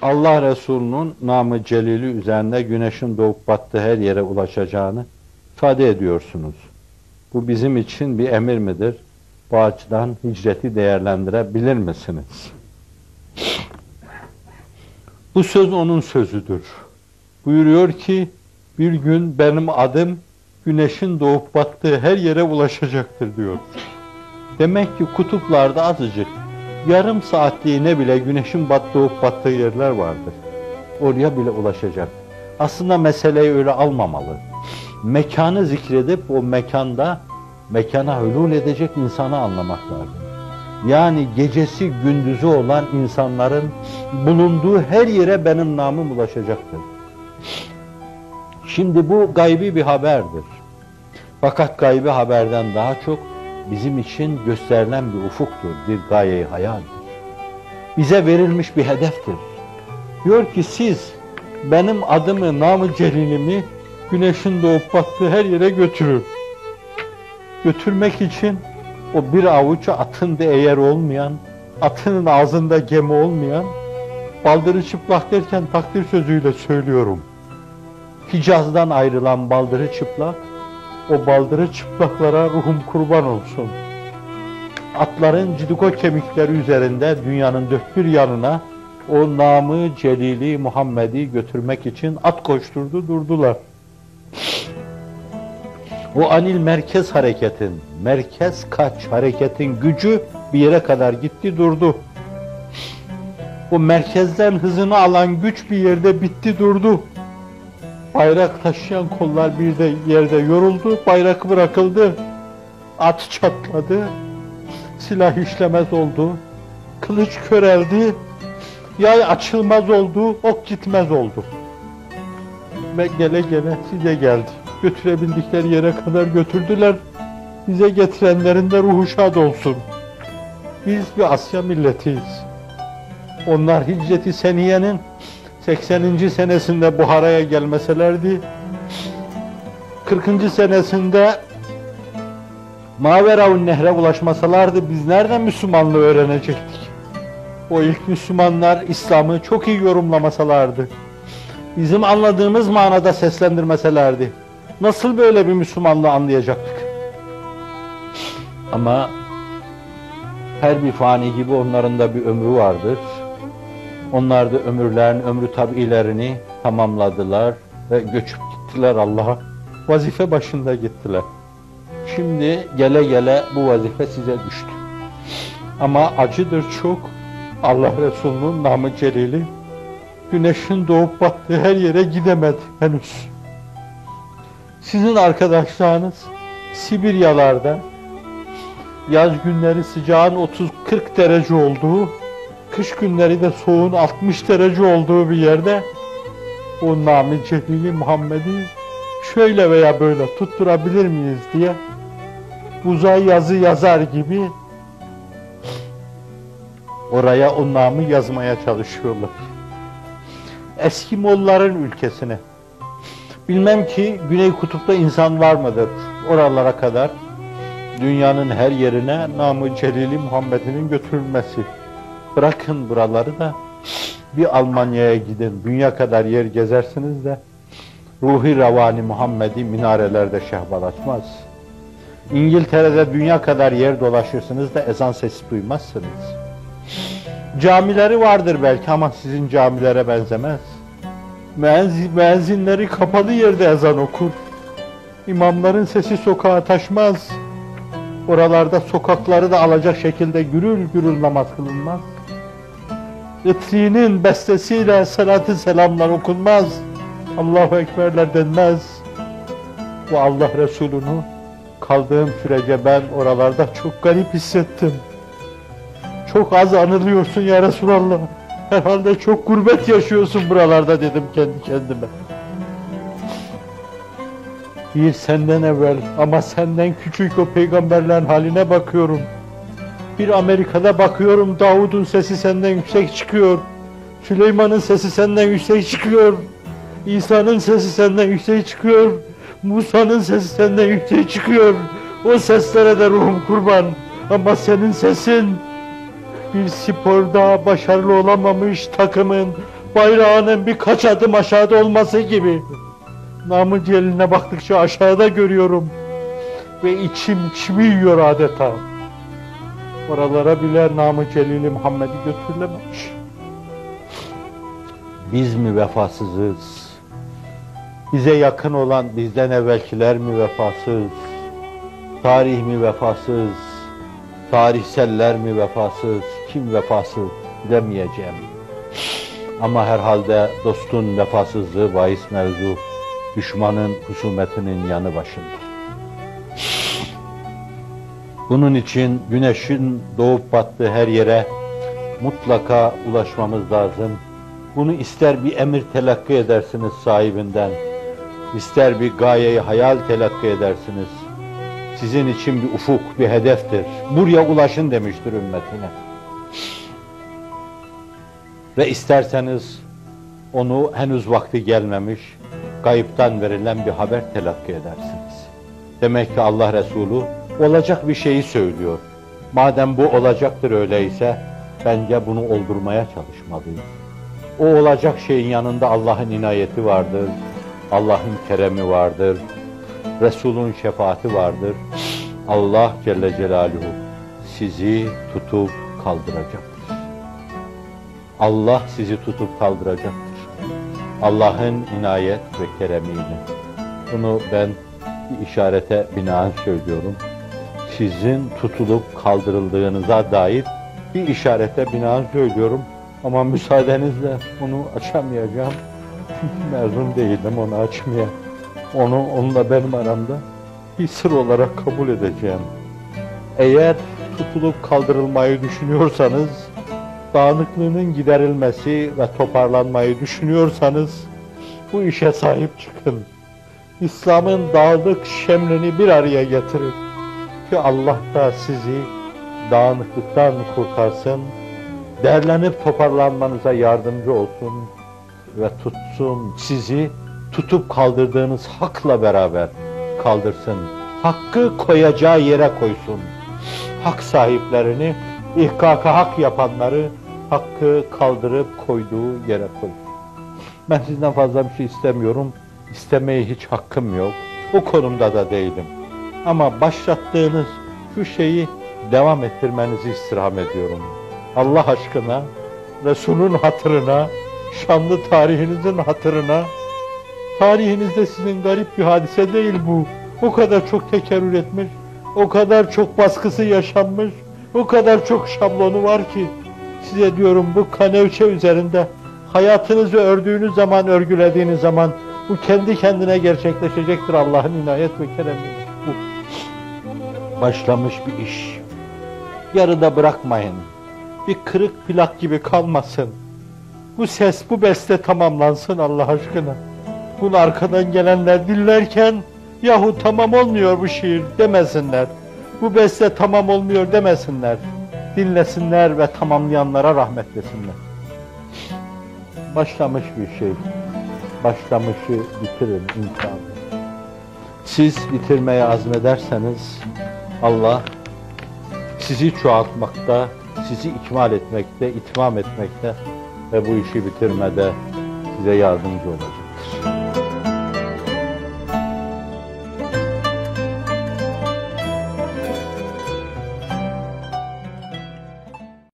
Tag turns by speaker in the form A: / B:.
A: Allah Resulü'nün namı celili üzerinde güneşin doğup battığı her yere ulaşacağını ifade ediyorsunuz. Bu bizim için bir emir midir? Bu açıdan hicreti değerlendirebilir misiniz? Bu söz onun sözüdür. Buyuruyor ki, bir gün benim adım güneşin doğup battığı her yere ulaşacaktır diyor. Demek ki kutuplarda azıcık, yarım saatliğine bile güneşin doğup battığı yerler vardır. Oraya bile ulaşacak. Aslında meseleyi öyle almamalı. Mekanı zikredip o mekana hulul edecek insanı anlamak lazım. Yani gecesi gündüzü olan insanların bulunduğu her yere benim namım ulaşacaktır. Şimdi bu gaybi bir haberdir. Fakat gaybi haberden daha çok bizim için gösterilen bir ufuktur, bir gaye-i hayaldir. Bize verilmiş bir hedeftir. Diyor ki siz benim adımı, namı celilimi güneşin doğup battığı her yere götürün. Götürmek için o bir avuç atında eğer olmayan, atının ağzında gemi olmayan, baldırı çıplak derken takdir sözüyle söylüyorum. Hicaz'dan ayrılan baldırı çıplak, o baldırı çıplaklara ruhum kurban olsun. Atların cidiko kemikleri üzerinde dünyanın dört bir yanına o namı celili Muhammed'i götürmek için at koşturdu durdular. O anil merkez hareketin, merkez kaç hareketin gücü bir yere kadar gitti durdu. O merkezden hızını alan güç bir yerde bitti durdu. Bayrak taşıyan kollar bir de yerde yoruldu, bayrak bırakıldı. At çatladı, silah işlemez oldu, kılıç köreldi, yay açılmaz oldu, ok gitmez oldu. Ve gele gele size geldi. Götürebildikleri yere kadar götürdüler. Bize getirenlerin de ruhu şad olsun. Biz bir Asya milletiyiz. Onlar Hicret-i Seniye'nin 80. senesinde Buhara'ya gelmeselerdi, 40. senesinde Maveravun Nehre ulaşmasalardı biz nereden Müslümanlığı öğrenecektik? O ilk Müslümanlar İslam'ı çok iyi yorumlamasalardı, bizim anladığımız manada seslendirmeselerdi, nasıl böyle bir Müslümanlığı anlayacaktık? Ama her bir fani gibi onların da bir ömrü vardır. Onlar da ömrü tabiilerini tamamladılar ve göçüp gittiler Allah'a. Vazife başında gittiler. Şimdi gele gele bu vazife size düştü. Ama acıdır çok. Allah Resulü'nün namı celili güneşin doğup battığı her yere gidemedi henüz. Sizin arkadaşlarınız Sibiryalarda yaz günleri sıcağın 30-40 derece olduğu, kış günleri de soğuğun 60 derece olduğu bir yerde o namı celili Muhammed'i şöyle veya böyle tutturabilir miyiz diye uzay yazı yazar gibi oraya o namı yazmaya çalışıyorlar. Eskimolların ülkesine. Bilmem ki Güney Kutup'ta insan var mıdır oralara kadar dünyanın her yerine namı celili Muhammed'in götürülmesi. Bırakın buraları da bir Almanya'ya gidin, dünya kadar yer gezersiniz de ruhi ravani Muhammed'i minarelerde şehbalatmaz. İngiltere'de dünya kadar yer dolaşırsınız da ezan sesi duymazsınız. Camileri vardır belki ama sizin camilere benzemez. Müezzinleri kapalı yerde ezan okur. İmamların sesi sokağa taşmaz. Oralarda sokakları da alacak şekilde gürül gürül namaz kılınmaz. Itri'nin bestesiyle salatı selamlar okunmaz. Allahu Ekberler denmez. Bu Allah Resulü'nü kaldığım sürece ben oralarda çok garip hissettim. Çok az anılıyorsun ya Resulallah. Herhalde çok gurbet yaşıyorsun buralarda dedim kendi kendime. Bir senden evvel ama senden küçük o peygamberlerin haline bakıyorum. Bir Amerika'da bakıyorum, Davud'un sesi senden yüksek çıkıyor. Süleyman'ın sesi senden yüksek çıkıyor. İsa'nın sesi senden yüksek çıkıyor. Musa'nın sesi senden yüksek çıkıyor. O seslere de ruhum kurban. Ama senin sesin bir sporda başarılı olamamış takımın bayrağının birkaç adım aşağıda olması gibi. Namı Celil'ine baktıkça aşağıda görüyorum ve içimi yiyor adeta. Oralara bile Namı Celil-i Muhammed'i götürülememiş. Biz mi vefasızız? Bize yakın olan bizden evvelkiler mi vefasız? Tarih mi vefasız? Tarihseller mi vefasız? Kim vefasız demeyeceğim. Ama herhalde dostun vefasızlığı bahis mevzu, düşmanın husumetinin yanı başında. Bunun için güneşin doğup battığı her yere mutlaka ulaşmamız lazım. Bunu ister bir emir telakki edersiniz sahibinden, ister bir gayeyi hayal telakki edersiniz. Sizin için bir ufuk, bir hedeftir. Buraya ulaşın demiştir ümmetine. Ve isterseniz onu henüz vakti gelmemiş, gayipten verilen bir haber telakki edersiniz. Demek ki Allah Resulü olacak bir şeyi söylüyor. Madem bu olacaktır öyleyse, bence bunu oldurmaya çalışmalıyız. O olacak şeyin yanında Allah'ın inayeti vardır, Allah'ın keremi vardır, Resul'ün şefaati vardır. Allah Celle Celaluhu sizi tutup kaldıracaktır. Allah sizi tutup kaldıracaktır. Allah'ın inayet ve keremiyle. Bunu ben bir işarete binaen söylüyorum. Sizin tutulup kaldırıldığınıza dair bir işarete binaen söylüyorum. Ama müsaadenizle onu açamayacağım. Çünkü mezun değilim onu açmaya. Onunla benim aramda bir sır olarak kabul edeceğim. Eğer tutulup kaldırılmayı düşünüyorsanız, dağınıklığının giderilmesi ve toparlanmayı düşünüyorsanız, bu işe sahip çıkın. İslam'ın dağlık şemlini bir araya getirin. Ki Allah da sizi dağınıklıktan kurtarsın, derlenip toparlanmanıza yardımcı olsun ve tutsun, sizi tutup kaldırdığınız hakla beraber kaldırsın. Hakkı koyacağı yere koysun. Hak sahiplerini, ihkaka hak yapanları hakkı kaldırıp koyduğu yere koysun. Ben sizden fazla bir şey istemiyorum. İstemeye hiç hakkım yok. O konumda da değilim. Ama başlattığınız şu şeyi devam ettirmenizi istirham ediyorum. Allah aşkına, Resul'ün hatırına, şanlı tarihinizin hatırına, tarihinizde sizin garip bir hadise değil bu. O kadar çok tekerrür etmiş, o kadar çok baskısı yaşanmış, o kadar çok şablonu var ki, size diyorum bu kanevçe üzerinde hayatınızı ördüğünüz zaman, örgülediğiniz zaman bu kendi kendine gerçekleşecektir Allah'ın inayet ve keremiyle. Bu başlamış bir iş. Yarıda bırakmayın. Bir kırık plak gibi kalmasın. Bu ses, bu beste tamamlansın Allah aşkına. Bunu arkadan gelenler dinlerken, yahu tamam olmuyor bu şiir demesinler. Bu beste tamam olmuyor demesinler. Dinlesinler ve tamamlayanlara rahmet desinler. Başlamış bir şey. Başlamışı bitirin inşallah. Siz bitirmeye azmederseniz Allah sizi çoğaltmakta, sizi ikmal etmekte, itmam etmekte ve bu işi bitirmede size yardımcı olacak.